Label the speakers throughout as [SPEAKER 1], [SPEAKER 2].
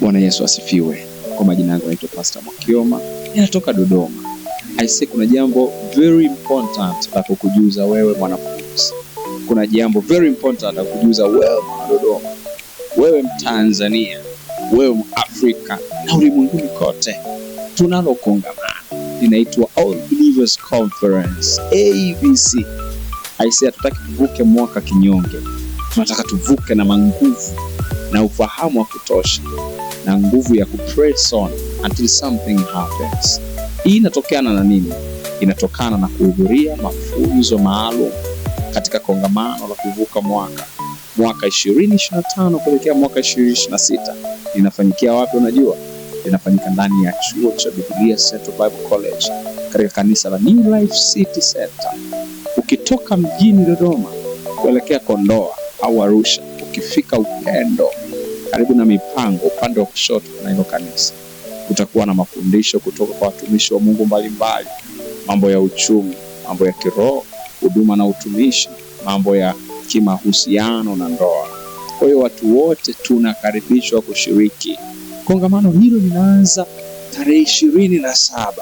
[SPEAKER 1] Bwana Yesu asifiwe. Kwa majina yangu naitwa Pastor Mwakioma, ninatoka Dodoma. Aise, kuna jambo very important la kukujuza wewe mwanafunzi. Kuna jambo very important la kukujuza wewe mwana Dodoma, wewe Mtanzania, wewe Mwafrika na ulimwenguni kote. Tunalo kongamano linaitwa All Believers Conference, ABC. Aise, hatutaki tuvuke mwaka kinyonge. Tunataka tuvuke na manguvu na ufahamu wa kutosha na nguvu ya kupress on until something happens. Hii inatokana na nini? Inatokana na kuhudhuria mafunzo maalum katika kongamano la kuvuka mwaka 2025 kuelekea mwaka 2026. Linafanyikia wapi unajua? Linafanyika ndani ya chuo cha Biblia Central Bible College katika kanisa la New Life City Center. Ukitoka mjini Dodoma kuelekea Kondoa au Arusha, ukifika Upendo karibu na Mipango upande wa kushoto na hilo kanisa, kutakuwa na mafundisho kutoka kwa watumishi wa Mungu mbalimbali, mambo ya uchumi, mambo ya kiroho, huduma na utumishi, mambo ya kimahusiano na ndoa. Kwa hiyo watu wote tunakaribishwa kushiriki. Kongamano hilo linaanza tarehe 27,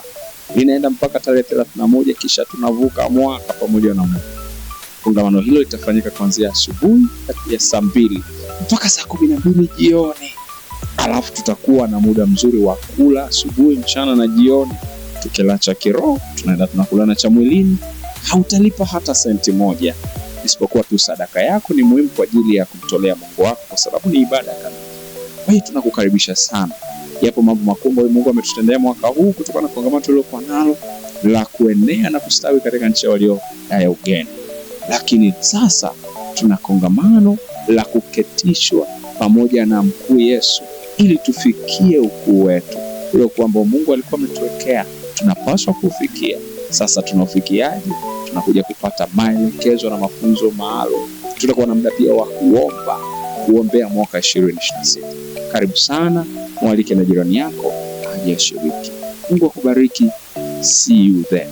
[SPEAKER 1] linaenda mpaka tarehe 31, kisha tunavuka mwaka pamoja na Mungu. Kongamano hilo litafanyika kuanzia asubuhi ya saa 2 mpaka saa 12 jioni. Alafu tutakuwa na muda mzuri wa kula asubuhi, mchana na jioni. Tukila cha kiroho, tunaenda tunakula na cha mwilini. Hautalipa hata senti moja, isipokuwa tu sadaka yako ni muhimu kwa ajili ya kumtolea Mungu wako, kwa sababu ni ibada kamili. Kwa hiyo tunakukaribisha sana. Yapo mambo makubwa Mungu ametutendea mwaka huu kutokana na kongamano tulilokuwa nalo la kuenea na kustawi katika nchi walio ya ugeni. Lakini sasa tuna kongamano la kuketishwa pamoja na mkuu Yesu ili tufikie ukuu wetu ule kwamba Mungu alikuwa ametuwekea tunapaswa kufikia. Sasa tunafikiaje? Tunakuja kupata maelekezo na mafunzo maalum. Tutakuwa na muda pia wa kuombea mwaka 2026. Karibu sana, mwalike na jirani yako aje ashiriki. Mungu akubariki. See you there.